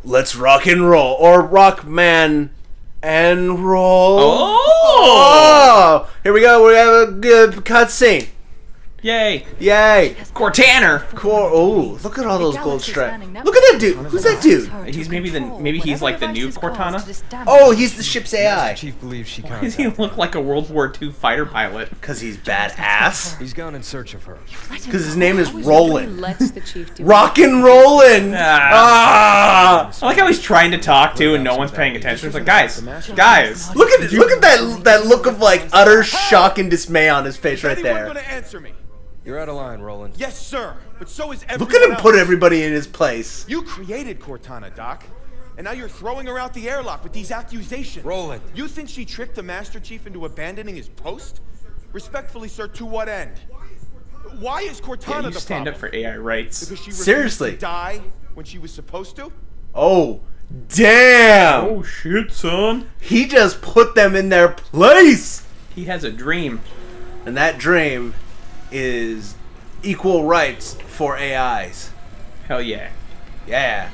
let's rock and roll. Or rock, man, and roll. Oh! Here we go. We have a good cutscene. Yay. Yay. Cortaner. Oh, look at all those gold stripes. Look at that dude. Who's that dude? He's maybe he's like the new Cortana. Oh, he's the ship's AI. Chief believes she Why does he look like a World War II fighter pilot? Because he's badass. He's gone in search of her. Because his name is Roland. Lets the chief do Rock and Rollin'. I like how he's trying to talk to and no one's paying attention. It's like, guys. Look at that look of like utter shock and dismay on his face right there. Gonna answer me? You're out of line, Roland. Yes, sir. But so is everyone Look at him else. put everybody in his place. You created Cortana, Doc. And now you're throwing her out the airlock with these accusations. Roland. You think she tricked the Master Chief into abandoning his post? Respectfully, sir, to what end? Why is Cortana Yeah, you the stand problem? up for AI rights. Because she refused Seriously. to die when she was supposed to? Oh, damn. Oh shit, son. He just put them in their place. He has a dream. And that dream is equal rights for AIs. Hell yeah. Yeah.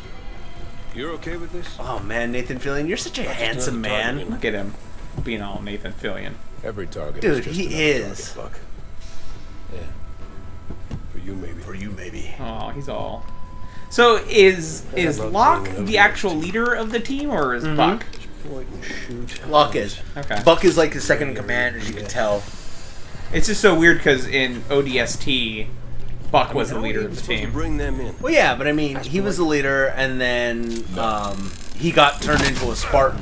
You're okay with this? Oh man, Nathan Fillion, you're such a handsome man. Look at him being all Nathan Fillion. Every target Dude, is just he another is. target, Buck. Yeah. For you, maybe. For you, maybe. Oh, he's all. So is love Locke being an the actual leader of the team, or is Buck? Point and shoot. Locke is. Okay. Buck is like his second in command, as you can tell. It's just so weird because in ODST, Buck was the How are leader you of the supposed to team. bring them in. Well, yeah, but I mean, he was the leader, and then he got turned into a Spartan.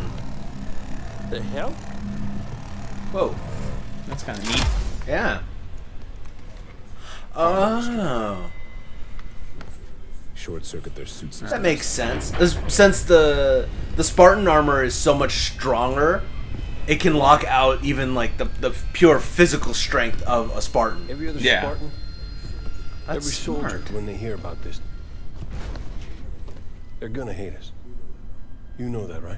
The hell? Whoa. That's kind of neat. Yeah. Oh. Short circuit their suits. That makes sense. Since the Spartan armor is so much stronger, it can lock out even like the pure physical strength of a Spartan. Every other Yeah. Spartan, That's every soldier, smart. when they hear about this, they're gonna hate us. You know that, right?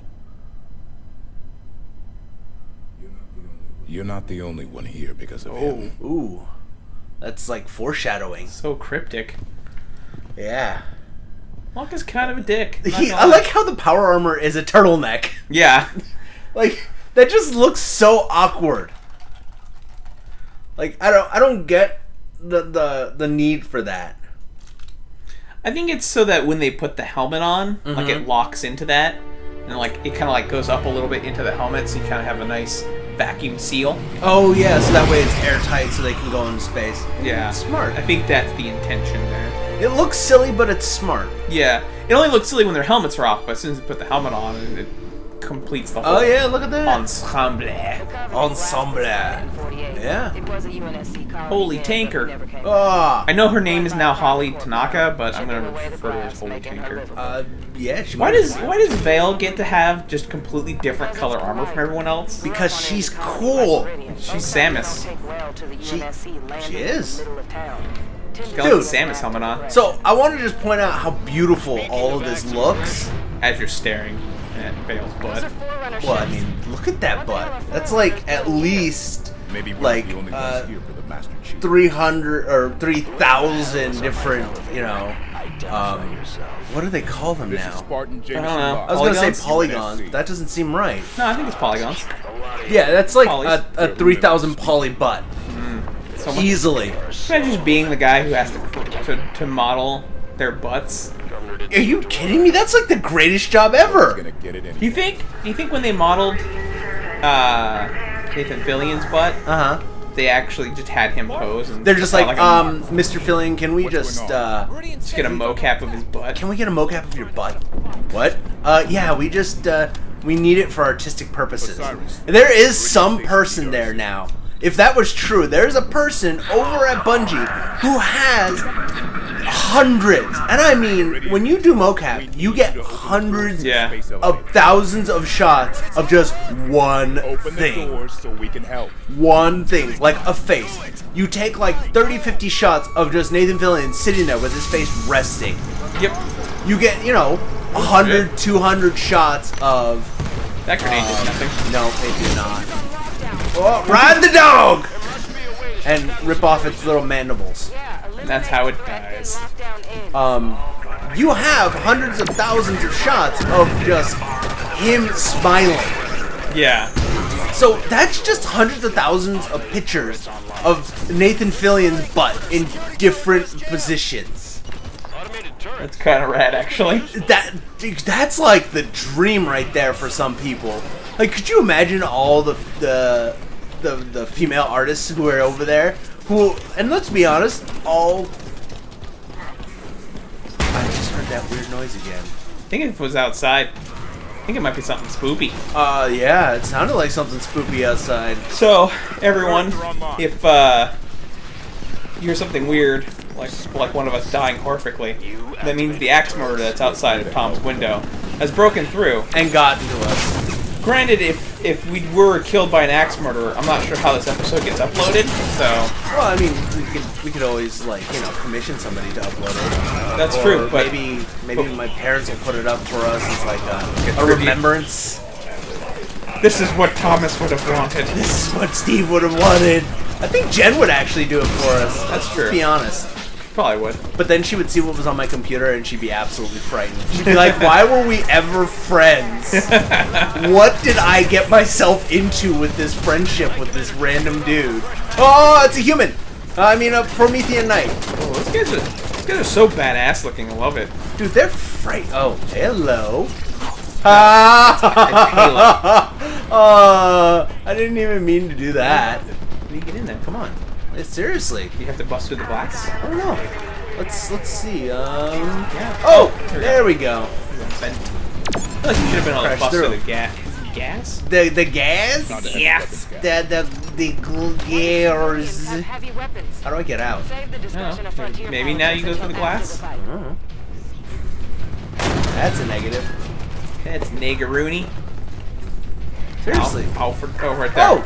You're not the only one here because of him. Ooh. That's like foreshadowing. So cryptic. Yeah. Locke is kind of a dick. Not I gonna like lie. how the power armor is a turtleneck. Yeah. Like that just looks so awkward. Like I don't get the need for that. I think it's so that when they put the helmet on, like it locks into that, and like it kind of like goes up a little bit into the helmet, so you kind of have a nice vacuum seal. Oh yeah, so that way it's airtight, so they can go into space. Yeah, Smart. I think that's the intention there. It looks silly, but it's smart. Yeah, it only looks silly when their helmets are off, but as soon as they put the helmet on, it completes the whole Oh yeah, look at that. ensemble. Ensemble. Yeah. It was a UNSC car. Holy tanker. Oh. I know her name is now Holly Tanaka, but I'm gonna refer to her as Holy Tanker. Yeah. Why does Vale get to have just completely different color armor from everyone else? Because she's cool. She's Samus. She is. She's got like the Samus helmet on So I want to just point out how beautiful all of this looks. as you're staring at Vale's butt. Well, I mean, look at that butt. That's like at least Maybe we're like the only ones here for the Master Chief. 300 or 3,000 different, what do they call them This is now? Spartan Jameson I don't know. Locke. I was gonna say Polygons? polygons. But that doesn't seem right. No, I think it's polygons. Yeah, that's like Polys. a 3,000 poly butt. So much. Easily. Imagine just being the guy who has to model their butts. Are you kidding me? That's like the greatest job He's ever. gonna get it Do you think when they modeled Nathan Fillion's butt, Uh huh. they actually just had him pose? And They're just got like, a- Mr. Fillion, can we just just get a mocap of his butt. can we get a mocap of your butt? What? Yeah, we just, we need it for artistic purposes. There is some person there now. If that was true, there's a person over at Bungie who has hundreds, and I mean, when you do mocap, you get hundreds Yeah. of thousands of shots of just one Open the thing. doors so we can help. One thing, like a face. You take like 30, 50 shots of just Nathan Fillion sitting there with his face resting. Yep. You get, 100, 200 shots of... That grenade did nothing. No, they do not. Oh, ride the dog! And rip off its little mandibles. That's how it dies. you have hundreds of thousands of shots of just him smiling. Yeah. So that's just hundreds of thousands of pictures of Nathan Fillion's butt in different positions. That's kind of rad, actually. That's like the dream right there for some people. Like, could you imagine all the female artists who are over there? Who, and let's be honest, all. I just heard that weird noise again. I think it was outside. I think it might be something spoopy. Yeah, it sounded like something spoopy outside. So, everyone, if you hear something weird, like one of us dying horrifically, that means the axe murderer that's outside of Tom's window has broken through. And gotten to us. Granted, if we were killed by an axe murderer, I'm not sure how this episode gets uploaded, so... Well, I mean, we could always, like, you know, commission somebody to upload it. That's Or true, but... Maybe my parents will put it up for us as, like, a tribute. remembrance. This is what Thomas would have wanted. This is what Steve would have wanted. I think Jen would actually do it for us. That's true. To be honest. Probably would. But then she would see what was on my computer and she'd be absolutely frightened. She'd be like, why were we ever friends? What did I get myself into with this friendship with this random dude? Oh, it's a human! I mean, a Promethean Knight. Oh, these guys are so badass looking. I love it. Dude, they're frightened. Oh, hello. I didn't even mean to do that. How do you get in there? Come on. Seriously. Do you have to bust through the glass? I don't know. Let's see. Yeah. Oh, there we go. I feel like you should have been able to Crash bust through. through the gas. The gas? Yes. The gears. Heavy weapons. How do I get out? Save the discussion of frontier Maybe now you go through the glass? I don't know. That's a negative. That's Nagaroony. Seriously. Oh, right there. Oh!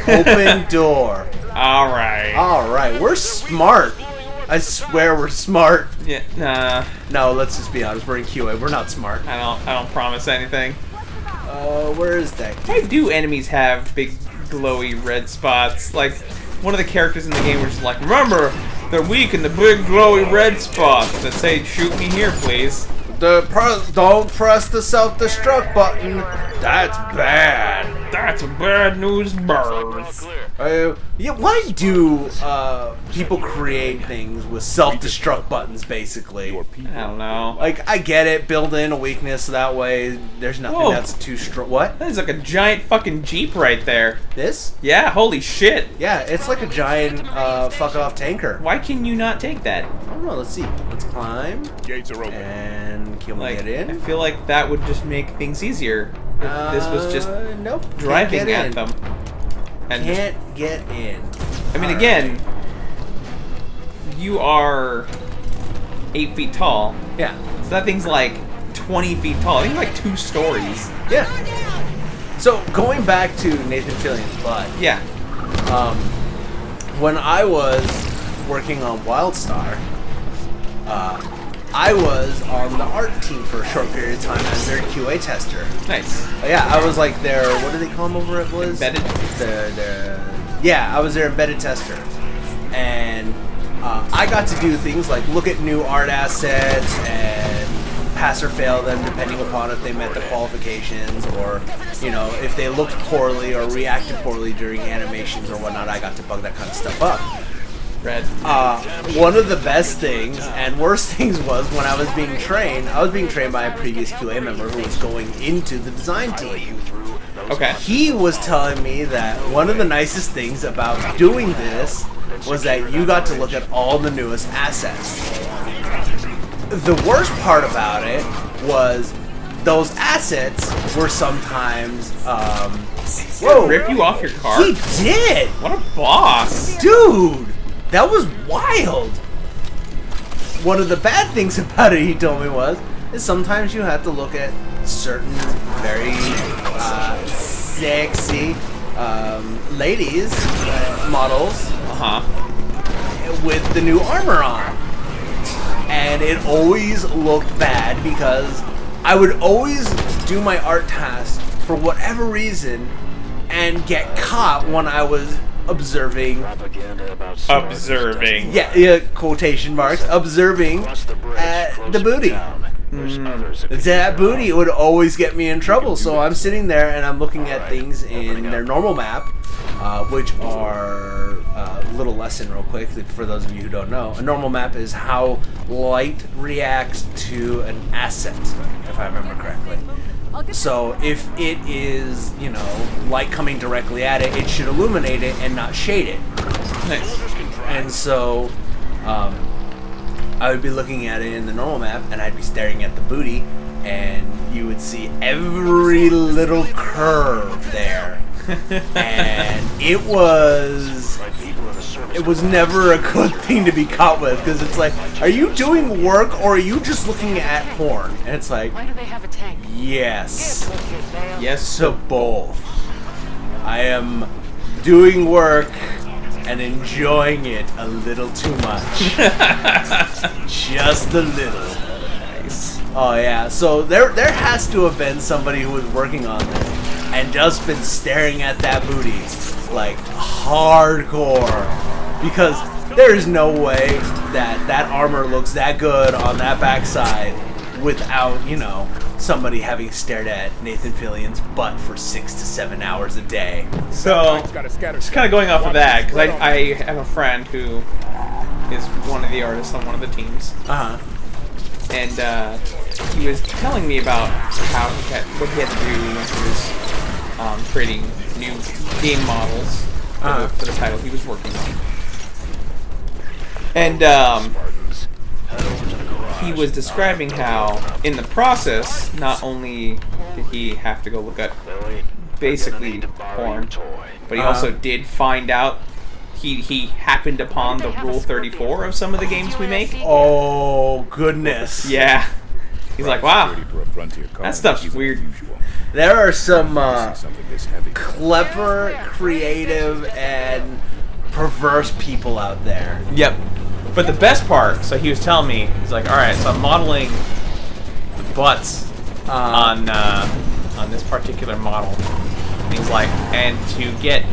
Open door. Alright. Alright, we're smart. I swear we're smart. Yeah, nah. No, let's just be honest. We're in QA. We're not smart. I don't promise anything. Where is that? Why do enemies have big glowy red spots? Like, one of the characters in the game was just like, remember, they're weak in the big glowy red spots that say, shoot me here, please. Don't press the self-destruct button. That's bad. That's a bad news birds. Yeah, why do people create things with self-destruct buttons, basically? I don't know. Like, I get it, build in a weakness, so that way there's nothing Whoa. that's too strong. What? That is like a giant fucking Jeep right there. This? Yeah, holy shit. Yeah, it's like a giant fuck-off tanker. Why can you not take that? I don't know, let's see. Let's climb. Gates are open. And can we Like, get in? I feel like that would just make things easier if this was just nope. Can't driving get at in. them. And just, Can't get in. I mean, Alright. again, you are 8 feet tall. Yeah. So that thing's like 20 feet tall. I think like 2 stories. Yeah. So, going back to Nathan Fillion's butt. Yeah. When I was working on WildStar, I was on the art team for a short period of time as their QA tester. Nice. Yeah, I was like their, what do they call them over at Blizz? Embedded? Yeah, I was their embedded tester. And I got to do things like look at new art assets and pass or fail them depending upon if they met the qualifications, or, you know, if they looked poorly or reacted poorly during animations or whatnot. I got to bug that kind of stuff up. Red. One of the best things and worst things was when I was being trained by a previous QA member who was going into the design team. Okay. He was telling me that one of the nicest things about doing this was that you got to look at all the newest assets. The worst part about it was those assets were sometimes, whoa, Rip you off your car? he did! What a boss. Dude! That was wild! One of the bad things about it, he told me, is sometimes you have to look at certain very sexy ladies, models, with the new armor on. And it always looked bad because I would always do my art task for whatever reason and get caught when I was observing. Observing. Yeah, quotation marks. Observing at the booty. That booty would always get me in trouble. So I'm sitting there and I'm looking at things in their normal map, which are little lesson real quick for those of you who don't know. A normal map is how light reacts to an asset, if I remember correctly. So if it is, you know, light coming directly at it, it should illuminate it and not shade it. Nice. And so I would be looking at it in the normal map, and I'd be staring at the booty, and you would see every little curve there. And it was never a good thing to be caught with, because it's like, are you doing work or are you just looking at porn? And it's like, Why do they have a tank? yes. Yes. To both. I am doing work and enjoying it a little too much. Just a little. Nice. Oh yeah, so there has to have been somebody who was working on this and just been staring at that booty like hardcore, because there is no way that armor looks that good on that backside without, you know, somebody having stared at Nathan Fillion's butt for 6 to 7 hours a day. So, just kind of going off of that, because I have a friend who is one of the artists on one of the teams. Uh-huh. And he was telling me about how what he had to do when he was creating new game models for the title he was working on. And he was describing how, in the process, not only did he have to go look at basically porn, but he also did find out he happened upon the Rule 34 of some of the games we make. Oh, goodness. Yeah. He's like, wow, that stuff's weird. There are some clever, creative, and perverse people out there. Yep. But the best part, so he was telling me, he's like, all right, so I'm modeling the butts on this particular model. And he's like, and to get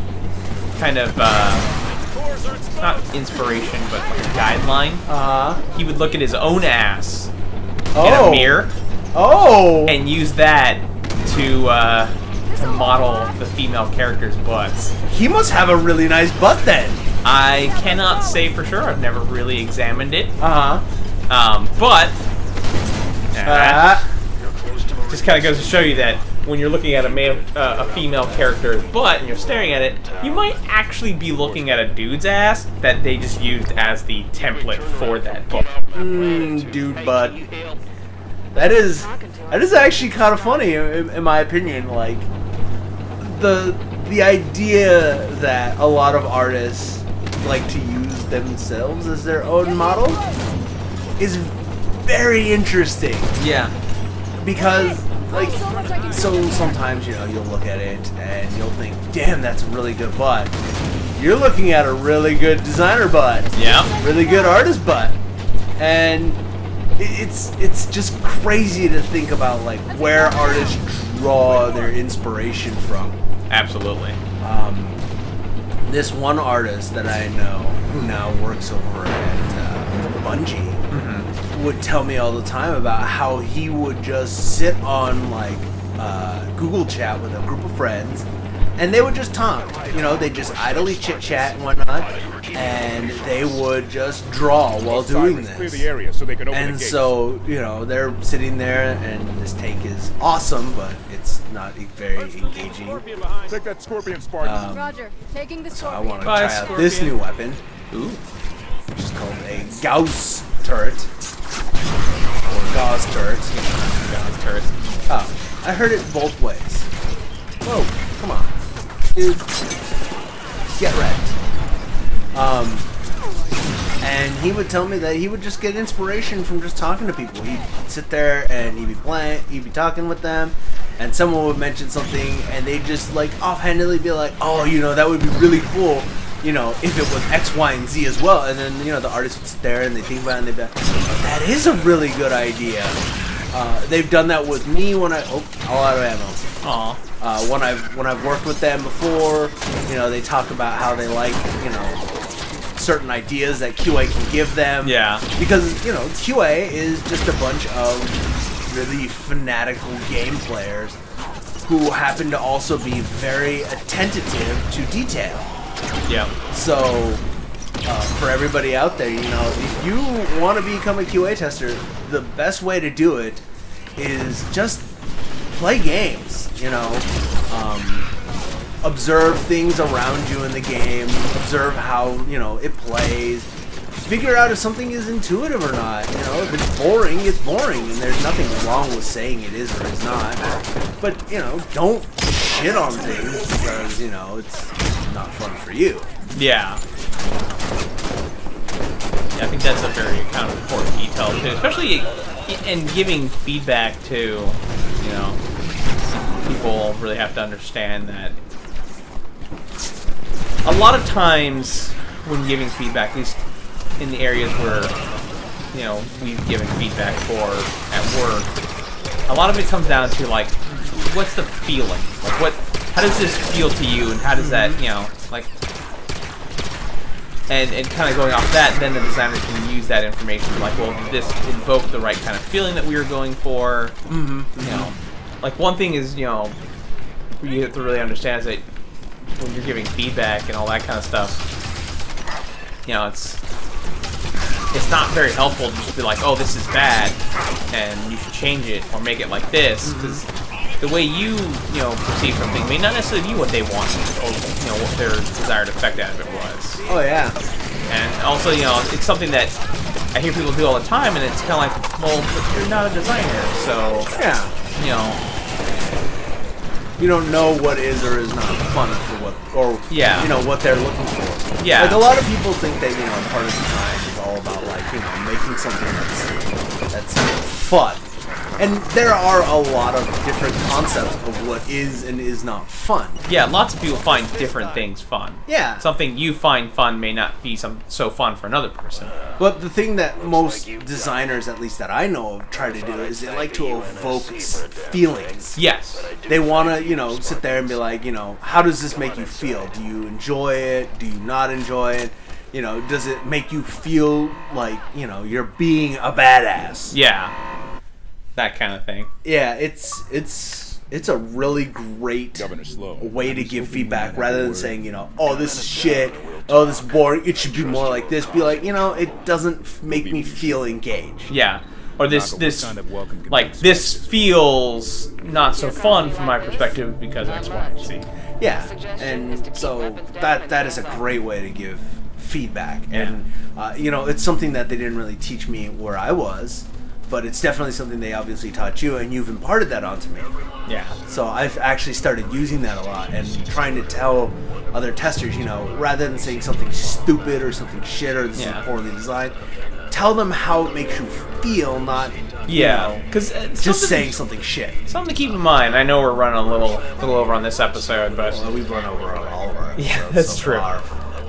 kind of not inspiration, but like a guideline, he would look at his own ass in a mirror, and use that to model the female characters' butts. He must have a really nice butt then. I cannot say for sure. I've never really examined it. Uh-huh. But just kind of goes to show you that when you're looking at a female character's butt and you're staring at it, you might actually be looking at a dude's ass that they just used as the template for that butt. Dude butt. That is actually kind of funny in my opinion. Like the idea that a lot of artists like to use themselves as their own model is very interesting. Yeah. Because, like, so sometimes, you know, you'll look at it and you'll think, damn, that's a really good butt. You're looking at a really good designer butt. Yeah. Really good artist butt. And it's just crazy to think about, like, where artists draw their inspiration from. Absolutely. This one artist that I know who now works over at Bungie would tell me all the time about how he would just sit on like Google chat with a group of friends, and they would just talk. You know, they just idly chit chat and whatnot, and they would just draw while doing this. And so, you know, they're sitting there, and this take is awesome, but it's not very engaging. Take that scorpion, Spartan. Roger. Taking the So I scorpion. want to try out this new weapon, which is called a Gauss turret. Or Gauss turret. Gauss turret. Oh, I heard it both ways. Whoa, come on. Dude, get wrecked. And he would tell me that he would just get inspiration from just talking to people. He'd sit there and he'd be talking with them, and someone would mention something, and they'd just like offhandedly be like, oh, you know, that would be really cool, you know, if it was X, Y, and Z as well. And then, you know, the artist would sit there and they think about it and they'd be like, that is a really good idea. They've done that with me when all out of ammo. When I've worked with them before, they talk about how they like, certain ideas that QA can give them. Yeah. Because, QA is just a bunch of really fanatical game players who happen to also be very attentive to detail. Yeah. So, for everybody out there, if you want to become a QA tester, the best way to do it is just play games, observe things around you in the game, observe how, it plays, figure out if something is intuitive or not. If it's boring, it's boring, and there's nothing wrong with saying it is or is not. But, don't shit on things because, it's not fun for you. Yeah. I think that's a very kind of important detail too, especially in giving feedback to, people really have to understand that a lot of times when giving feedback, at least in the areas where, we've given feedback for at work, a lot of it comes down to like, what's the feeling? Like how does this feel to you, and how does that, and kind of going off that, then the designer can use that information like, well, did this invoke the right kind of feeling that we were going for? Like one thing is, you have to really understand is that when you're giving feedback and all that kind of stuff, it's not very helpful to just be like, oh, this is bad, and you should change it or make it like this, because the way you perceive something may not necessarily be what they want, or what their desired effect out of it was. Oh yeah. And also, it's something that I hear people do all the time, and it's kind of like, well, but you're not a designer, so yeah, you don't know what is or is not fun for what they're looking for. Yeah. Like a lot of people think that part of design is all about like making something that's fun. And there are a lot of different concepts of what is and is not fun. Yeah, lots of people find different things fun. Yeah. Something you find fun may not be so fun for another person. But the thing that most designers, at least that I know of, try to do is they like to evoke feelings. Yes. They want to, sit there and be like, how does this make you feel? Do you enjoy it? Do you not enjoy it? Does it make you feel like, you're being a badass? Yeah. That kind of thing. Yeah, it's a really great way to give feedback rather than saying, oh, this is shit, oh, this is boring, it should be more like this. Be like, it doesn't make me feel engaged. Yeah. Or this feels not so fun from my perspective because X, Y, and Z. Yeah, and so that is a great way to give feedback. And, it's something that they didn't really teach me where I was. But it's definitely something they obviously taught you, and you've imparted that onto me. Yeah. So I've actually started using that a lot and trying to tell other testers, rather than saying something stupid or something shit or this is poorly designed, tell them how it makes you feel, not because just saying something shit. Something to keep in mind. I know we're running a little over on this episode, but we've run over on all of our episodes. Yeah, that's so true. Far.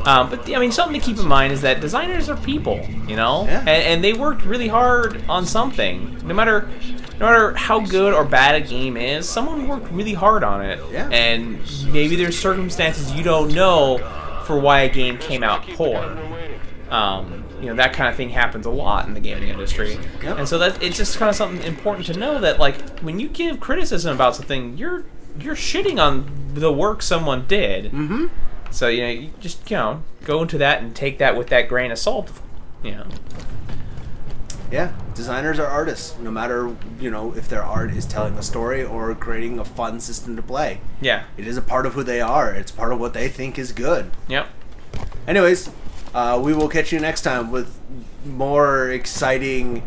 But something to keep in mind is that designers are people, Yeah. and they worked really hard on something. No matter how good or bad a game is, someone worked really hard on it. Yeah. And maybe there's circumstances you don't know for why a game came out poor. That kind of thing happens a lot in the gaming industry. Yep. And so it's just kind of something important to know that, like, when you give criticism about something, you're shitting on the work someone did. Mm-hmm. So, you just, go into that and take that with that grain of salt, Yeah, designers are artists, no matter, if their art is telling a story or creating a fun system to play. Yeah. It is a part of who they are. It's part of what they think is good. Yep. Anyways, we will catch you next time with more exciting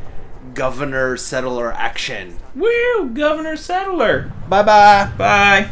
Governor Settler action. Woo! Governor Settler! Bye-bye! Bye!